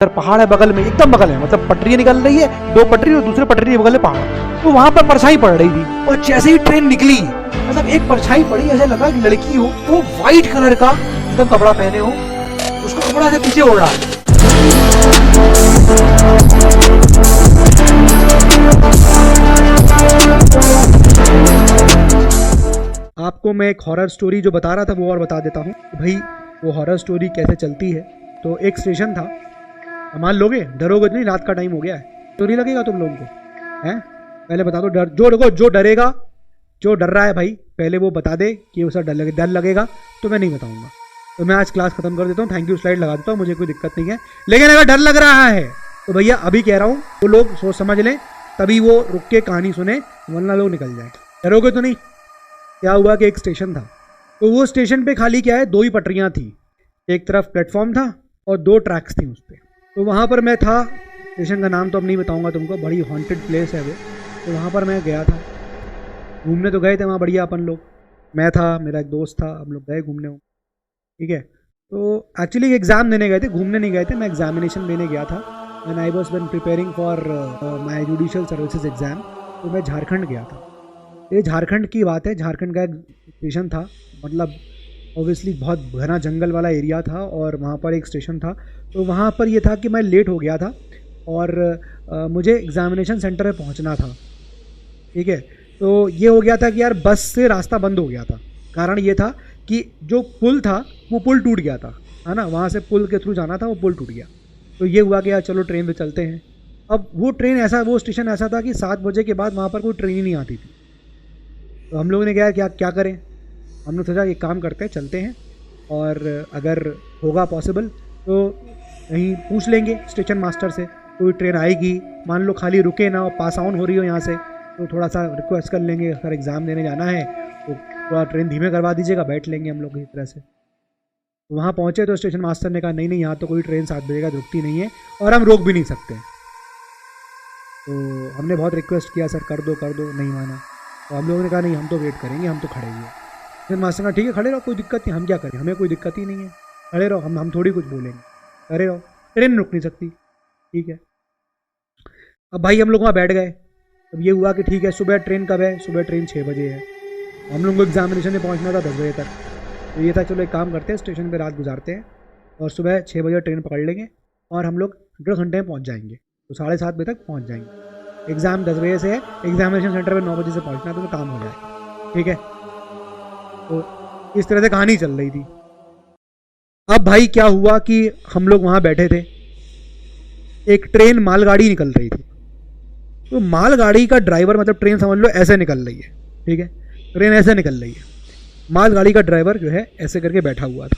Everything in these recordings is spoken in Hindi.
इधर पहाड़ है बगल में, एकदम बगल है, मतलब पटरी निकल रही है, दो पटरी और दूसरे पटरी के बगल में पहाड़। तो वहां पर परछाई पड़ रही थी और जैसे ही ट्रेन निकली, मतलब एक परछाई पड़ी, ऐसे लगा कि लड़की हो, वो व्हाइट कलर का एकदम कपड़ा पहने हो, उसको कपड़ा से पीछे ओढ़ रहा है। आपको मैं एक हॉरर स्टोरी जो बता रहा था वो और बता देता हूँ भाई वो हॉरर स्टोरी कैसे चलती है। तो एक स्टेशन था, मान लोगे, डरोगे तो नहीं, रात का टाइम हो गया है तो नहीं लगेगा तुम लोगों को, हैं? पहले बता दो, डर जो डरेगा, जो डर रहा है भाई, पहले वो बता दे कि उसे डर लगेगा तो मैं नहीं बताऊंगा। तो मैं आज क्लास खत्म कर देता हूँ, थैंक यू स्लाइड लगा देता हूँ, मुझे कोई दिक्कत नहीं है। लेकिन अगर डर लग रहा है तो भैया अभी कह रहा हूँ वो लोग सोच समझ लें, तभी वो रुक के कहानी सुने, वरना लोग निकल जाए। डरोगे तो नहीं। क्या हुआ कि एक स्टेशन था, तो वो स्टेशन पे खाली क्या है, दो ही पटरियाँ थी, एक तरफ प्लेटफॉर्म था और दो ट्रैक्स थी उस पर। तो वहाँ पर मैं था, स्टेशन का नाम तो अब नहीं बताऊँगा तुमको, बड़ी हॉन्टेड प्लेस है वो। तो वहाँ पर मैं गया था, घूमने तो गए थे वहाँ बढ़िया अपन लोग, मैं था, मेरा एक दोस्त था, हम लोग गए घूमने, ठीक है। तो एक्चुअली एग्ज़ाम देने गए थे, घूमने नहीं गए थे, मैं एग्जामिनेशन देने गया था। एंड आई वॉज बन preparing for my judicial services exam. तो मैं झारखंड गया था, ये झारखंड की बात है, झारखंड का एक स्टेशन था, मतलब ऑब्वियसली बहुत घना जंगल वाला एरिया था और वहाँ पर एक स्टेशन था। तो वहाँ पर ये था कि मैं लेट हो गया था और मुझे एग्ज़ामिनेशन सेंटर में पहुँचना था, ठीक है। तो ये हो गया था कि यार बस से रास्ता बंद हो गया था। कारण ये था कि जो पुल था वो पुल टूट गया था, है ना, वहाँ से पुल के थ्रू जाना था, वो पुल टूट गया। तो ये हुआ कि यार चलो ट्रेन पे चलते हैं। अब वो ट्रेन ऐसा, वो स्टेशन ऐसा था कि 7 बजे के बाद वहाँ पर कोई ट्रेन ही नहीं आती थी। तो हम लोगों ने क्या करें, हमने सोचा एक काम करते हैं, चलते हैं और अगर होगा पॉसिबल तो कहीं पूछ लेंगे स्टेशन मास्टर से, कोई ट्रेन आएगी, मान लो खाली रुके ना और पास ऑन हो रही हो यहाँ से, तो थोड़ा सा रिक्वेस्ट कर लेंगे, अगर एग्ज़ाम देने जाना है तो थोड़ा ट्रेन धीमे करवा दीजिएगा, बैठ लेंगे हम लोग इस तरह से। तो वहाँ पहुँचे तो स्टेशन मास्टर ने कहा नहीं नहीं, यहाँ तो कोई ट्रेन 7 बजे का रुकती नहीं है और हम रोक भी नहीं सकते। तो हमने बहुत रिक्वेस्ट किया, सर कर दो, नहीं माना। तो हम लोगों ने कहा नहीं, हम तो वेट करेंगे, हम तो खड़े ही हैं। फिर मास्टर कहा ठीक है खड़े रहो, कोई दिक्कत नहीं, हम क्या करें, हमें कोई दिक्कत ही नहीं है, खड़े रहो, हम थोड़ी कुछ बोलेंगे, खड़े रहो, ट्रेन रुक नहीं सकती, ठीक है। अब भाई हम लोग वहाँ बैठ गए। अब ये हुआ कि ठीक है, सुबह ट्रेन कब है, सुबह ट्रेन 6 बजे है, हम लोग को एग्जामिनेशन में पहुँचना था 10 बजे तक। तो ये था चलो एक काम करते हैं, स्टेशन पर रात गुजारते हैं और सुबह 6 बजे ट्रेन पकड़ लेंगे और हम लोग 1.5 घंटे में पहुँच जाएंगे, तो 7:30 बजे तक पहुँच जाएंगे। एग्ज़ाम 10 बजे से है, एग्जामिनेशन सेंटर पे 9 बजे से पहुँचना, तो काम हो जाएगा, ठीक है। तो इस तरह से कहानी चल रही थी। अब भाई क्या हुआ कि हम लोग वहाँ बैठे थे, एक ट्रेन मालगाड़ी निकल रही थी। तो मालगाड़ी का ड्राइवर, मतलब ट्रेन समझ लो ऐसे निकल रही है, ठीक है, ट्रेन ऐसे निकल रही है, मालगाड़ी का ड्राइवर जो है ऐसे करके बैठा हुआ था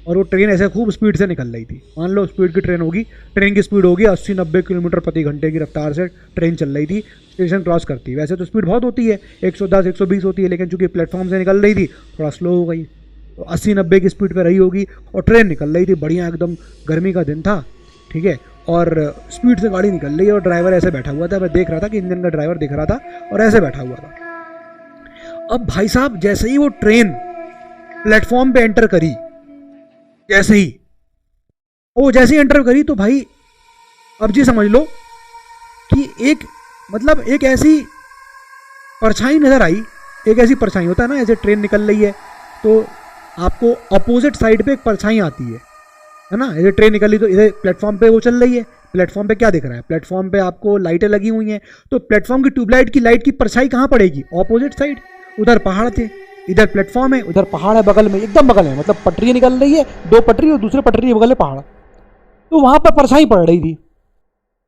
और वो ट्रेन ऐसे खूब स्पीड से निकल रही थी। मान लो स्पीड की ट्रेन होगी, ट्रेन की स्पीड होगी 80-90 किलोमीटर प्रति घंटे की रफ्तार से ट्रेन चल रही थी, स्टेशन क्रॉस करती। वैसे तो स्पीड बहुत होती है, 110-120 होती है, लेकिन चूंकि प्लेटफॉर्म से निकल रही थी थोड़ा स्लो हो गई, तो 80-90 की स्पीड पर रही होगी और ट्रेन निकल रही थी बढ़िया, एकदम गर्मी का दिन था, ठीक है, और स्पीड से गाड़ी निकल रही है और ड्राइवर ऐसे बैठा हुआ था। मैं देख रहा था कि इंजन का ड्राइवर दिख रहा था और ऐसे बैठा हुआ था। अब भाई साहब जैसे ही वो ट्रेन प्लेटफॉर्म पे एंटर करी, जैसे ही एंटर करी, तो भाई अब जी समझ लो कि एक ऐसी परछाई नजर आई। एक ऐसी परछाई होता है ना, ऐसे ट्रेन निकल रही है तो आपको अपोजिट साइड पे एक परछाई आती है ना, ऐसे ट्रेन निकल रही तो इधर प्लेटफॉर्म पे वो चल रही है, प्लेटफॉर्म पे क्या दिख रहा है, प्लेटफॉर्म पे आपको लाइटें लगी हुई हैं, तो प्लेटफॉर्म की ट्यूबलाइट की लाइट की परछाई कहाँ पड़ेगी, ऑपोजिट साइड। उधर पहाड़ थे, इधर प्लेटफॉर्म है, उधर पहाड़ है बगल में, एकदम बगल है, मतलब पटरी निकल रही है, दो पटरी और दूसरे पटरी के बगल में पहाड़। तो वहां पर परछाई पड़ रही थी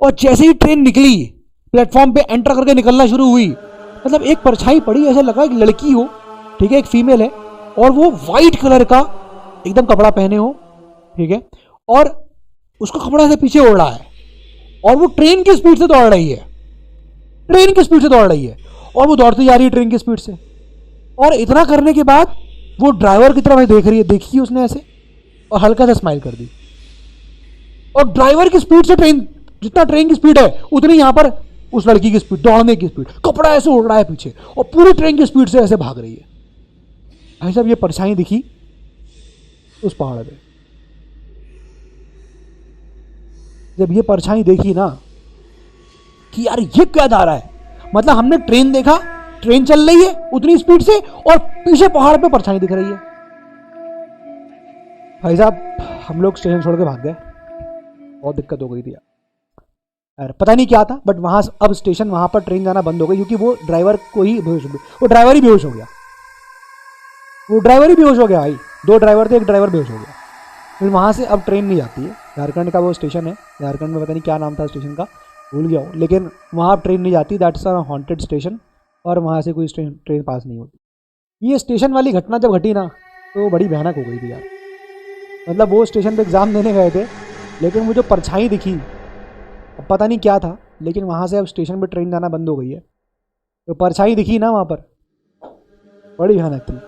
और जैसे ही ट्रेन निकली, प्लेटफॉर्म पे एंटर करके निकलना शुरू हुई, मतलब एक परछाई पड़ी, ऐसा लगा कि लड़की हो, ठीक है, एक फीमेल है और वो व्हाइट कलर का एकदम कपड़ा पहने हो, ठीक है, और उसको कपड़ा से पीछे ओढ़ रहा है और वो ट्रेन की स्पीड से दौड़ रही है, और वो दौड़ती जा रही है ट्रेन की स्पीड से। और इतना करने के बाद वो ड्राइवर की तरफ देख रही है, देखी उसने ऐसे और हल्का सा स्माइल कर दी, और ड्राइवर की स्पीड से ट्रेन, जितना ट्रेन की स्पीड है उतनी यहां पर उस लड़की की स्पीड, दौड़ने की स्पीड, कपड़ा ऐसे उड़ रहा है पीछे और पूरी ट्रेन की स्पीड से ऐसे भाग रही है। भाई साहब ये परछाई दिखी उस पहाड़ पे, जब ये परछाई देखी ना कि यार ये क्या जा रहा है, मतलब हमने ट्रेन देखा, ट्रेन चल रही है उतनी स्पीड से और पीछे पहाड़ पे परछाई दिख रही है। भाई साहब हम लोग स्टेशन छोड़ के भाग गए, बहुत दिक्कत हो गई थी यार, पता नहीं क्या था, बट वहाँ अब स्टेशन वहाँ पर ट्रेन जाना बंद हो गई क्योंकि वो ड्राइवर को ही बेहोश हो गया, वो ड्राइवर ही बेहोश हो गया, वो ड्राइवर ही बेहोश हो गया भाई, 2 ड्राइवर थे, एक ड्राइवर बेहोश हो गया। फिर वहाँ से अब ट्रेन नहीं जाती है, झारखंड का वो स्टेशन है, झारखंड में पता नहीं क्या नाम था स्टेशन का, भूल गया हूँ, लेकिन वहाँ अब ट्रेन नहीं जाती, दैट्स अ हॉन्टेड स्टेशन, और वहाँ से कोई ट्रेन पास नहीं होती। ये स्टेशन वाली घटना जब घटी ना तो बड़ी भयानक हो गई थी यार, मतलब वो स्टेशन पे एग्ज़ाम देने गए थे, लेकिन वो जो परछाई दिखी, अब पता नहीं क्या था, लेकिन वहाँ से अब स्टेशन पे ट्रेन जाना बंद हो गई है, तो परछाई दिखी ना वहाँ पर, बड़ी भयानक थी।